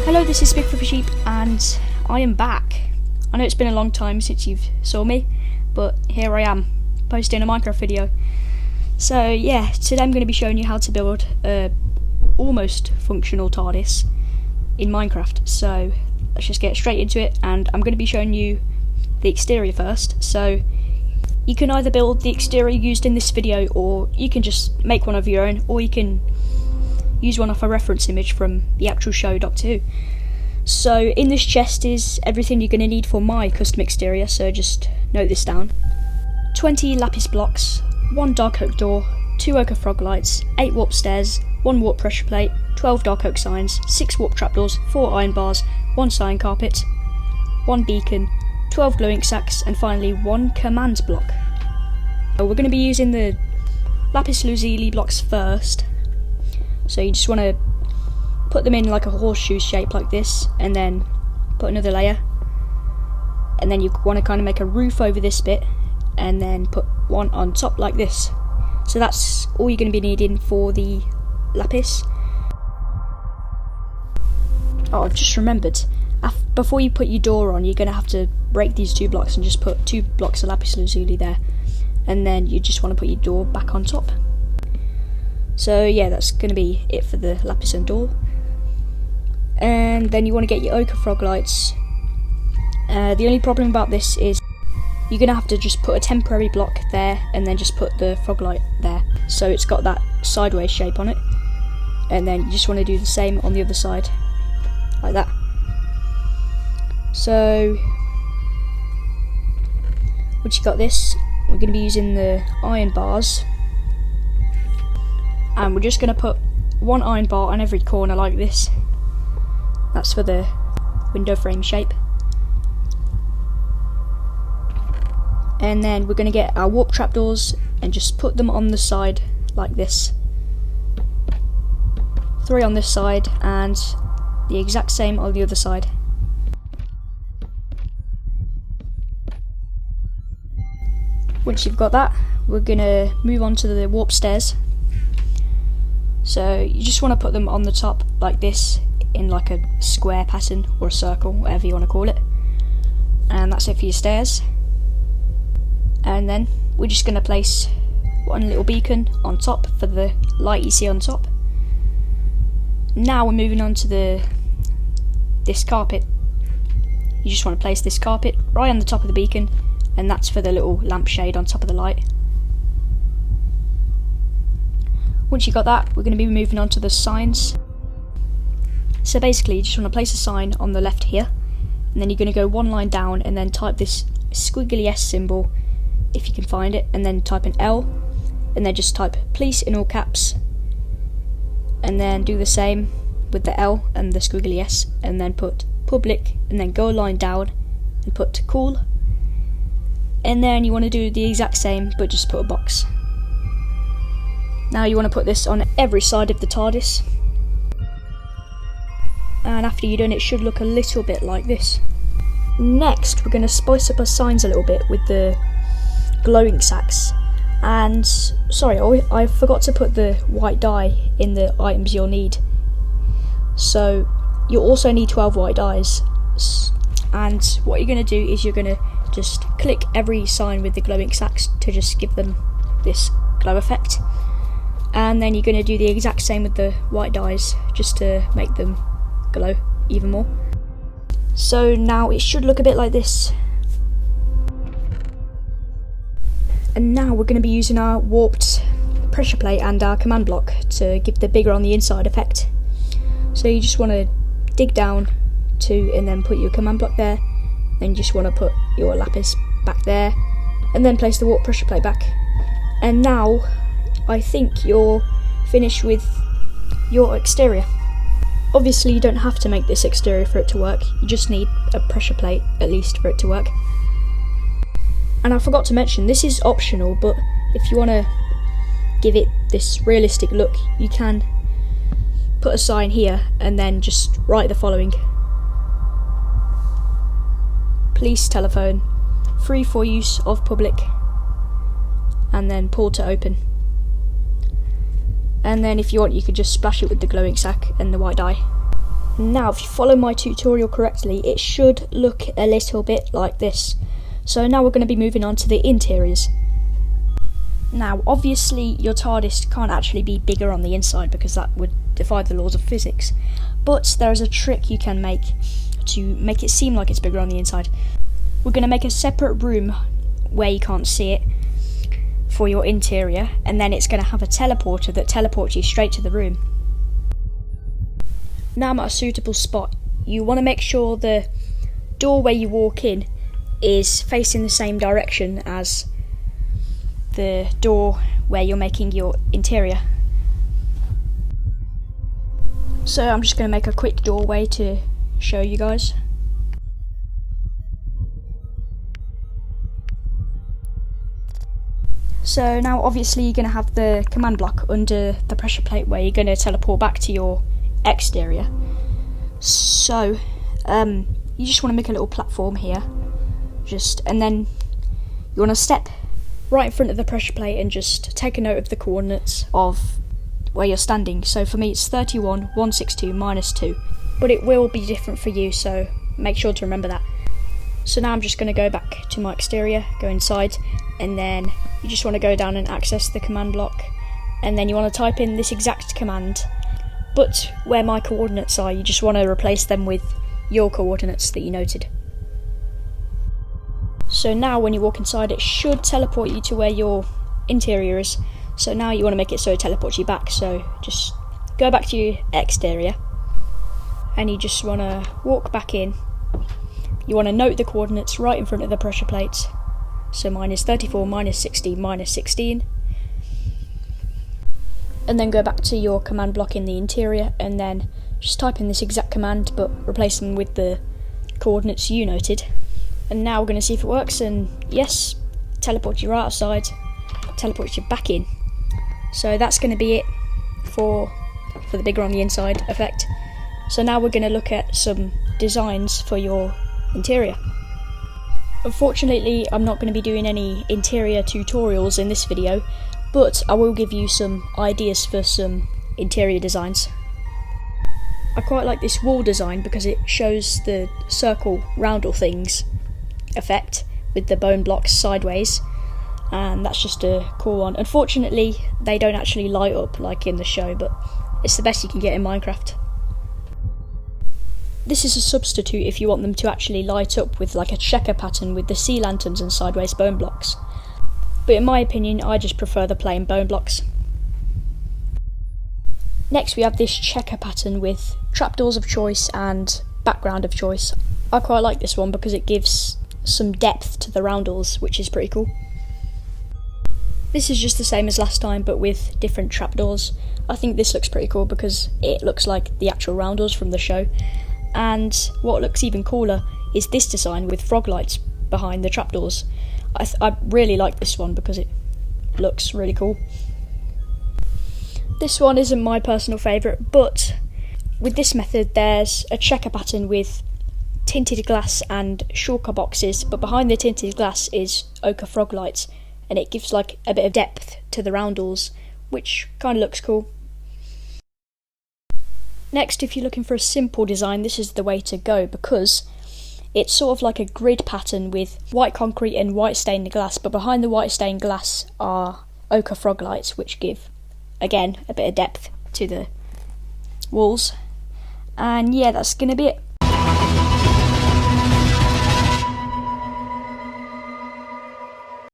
Hello, this is Big Fluffy Sheep and I am back. I know it's been a long time since you've saw me, but here I am, posting a Minecraft video. So yeah, today I'm going to be showing you how to build a almost functional TARDIS in Minecraft. So let's just get straight into it, and I'm going to be showing you the exterior first. So you can either build the exterior used in this video, or you can just make one of your own, or you can use one off a reference image from the actual show Doctor Who. So in this chest is everything you're going to need for my custom exterior, so just note this down. 20 lapis blocks, 1 dark oak door, 2 ochre frog lights, 8 warp stairs, 1 warp pressure plate, 12 dark oak signs, 6 warp trapdoors, 4 iron bars, 1 cyan carpet, 1 beacon, 12 glowing sacks, and finally 1 command block. We're going to be using the lapis lazuli blocks first. So you just want to put them in like a horseshoe shape like this, and then put another layer, and then you want to kind of make a roof over this bit, and then put one on top like this. So that's all you're going to be needing for the lapis. Oh, I've just remembered, before you put your door on, you're going to have to break these 2 blocks and just put 2 blocks of lapis lazuli there, and then you just want to put your door back on top. So yeah, that's going to be it for the lapis and door. And then you want to get your ochre frog lights. The only problem about this is you're going to have to just put a temporary block there, and then just put the frog light there, so it's got that sideways shape on it. And then you just want to do the same on the other side, like that. So once you got this, we're going to be using the iron bars, and we're just going to put 1 iron bar on every corner like this. That's for the window frame shape. And then we're going to get our warp trapdoors and just put them on the side like this. 3 on this side and the exact same on the other side. Once you've got that, we're going to move on to the warp stairs. So you just want to put them on the top like this, in like a square pattern or a circle, whatever you want to call it. And that's it for your stairs. And then we're just going to place 1 little beacon on top for the light you see on top. Now we're moving on to this carpet. You just want to place this carpet right on the top of the beacon, and that's for the little lampshade on top of the light. Once you got that, we're going to be moving on to the signs. So basically, you just want to place a sign on the left here, and then you're going to go 1 line down and then type this squiggly S symbol, if you can find it, and then type an L, and then just type police in all caps, and then do the same with the L and the squiggly S, and then put public, and then go a line down and put cool, and then you want to do the exact same but just put a box. Now you want to put this on every side of the TARDIS, and after you're done, it should look a little bit like this. Next, we're going to spice up our signs a little bit with the glowing sacks. And sorry, I forgot to put the white dye in the items you'll need. So you'll also need 12 white dyes. And what you're going to do is you're going to just click every sign with the glowing sacks to just give them this glow effect. And then you're going to do the exact same with the white dyes, just to make them glow even more. So now it should look a bit like this. And now we're going to be using our warped pressure plate and our command block to give the bigger on the inside effect. So you just want to dig down and then put your command block there. Then you just want to put your lapis back there, and then place the warp pressure plate back. And now I think you're finished with your exterior. Obviously you don't have to make this exterior for it to work, you just need a pressure plate at least for it to work. And I forgot to mention, this is optional, but if you want to give it this realistic look, you can put a sign here and then just write the following: police telephone, free for use of public, and then pull to open. And then if you want, you could just splash it with the glowing sack and the white dye. Now if you follow my tutorial correctly, it should look a little bit like this. So now we're going to be moving on to the interiors. Now obviously your TARDIS can't actually be bigger on the inside because that would defy the laws of physics, but there is a trick you can make to make it seem like it's bigger on the inside. We're going to make a separate room where you can't see it for your interior, and then it's going to have a teleporter that teleports you straight to the room. Now I'm at a suitable spot. You want to make sure the doorway you walk in is facing the same direction as the door where you're making your interior. So I'm just going to make a quick doorway to show you guys. So now obviously you're going to have the command block under the pressure plate where you're going to teleport back to your exterior. So you just want to make a little platform here, and then you want to step right in front of the pressure plate and just take a note of the coordinates of where you're standing. So for me it's 31, 162, minus 2, but it will be different for you, so make sure to remember that. So now I'm just going to go back to my exterior, go inside, and then you just want to go down and access the command block, and then you want to type in this exact command, but where my coordinates are, you just want to replace them with your coordinates that you noted. So now when you walk inside, it should teleport you to where your interior is. So now you want to make it so it teleports you back, so just go back to your exterior and you just want to walk back in. You want to note the coordinates right in front of the pressure plate. So mine is 34, minus 60, minus 16. And then go back to your command block in the interior and then just type in this exact command but replace them with the coordinates you noted. And now we're going to see if it works, and yes, teleports you right outside, teleports you back in. So that's going to be it for the bigger on the inside effect. So now we're going to look at some designs for your interior. Unfortunately, I'm not going to be doing any interior tutorials in this video, but I will give you some ideas for some interior designs. I quite like this wall design because it shows the circle roundel things effect with the bone blocks sideways, and that's just a cool one. Unfortunately, they don't actually light up like in the show, but it's the best you can get in Minecraft. This is a substitute if you want them to actually light up with like a checker pattern with the sea lanterns and sideways bone blocks. But in my opinion, I just prefer the plain bone blocks. Next we have this checker pattern with trapdoors of choice and background of choice. I quite like this one because it gives some depth to the roundels, which is pretty cool. This is just the same as last time but with different trapdoors. I think this looks pretty cool because it looks like the actual roundels from the show. And what looks even cooler is this design with frog lights behind the trapdoors. I really like this one because it looks really cool. This one isn't my personal favourite, but with this method there's a checker pattern with tinted glass and shulker boxes, but behind the tinted glass is ochre frog lights, and it gives like a bit of depth to the roundels, which kind of looks cool. Next, if you're looking for a simple design, this is the way to go because it's sort of like a grid pattern with white concrete and white stained glass, but behind the white stained glass are ochre frog lights, which give, again, a bit of depth to the walls. And yeah, that's going to be it.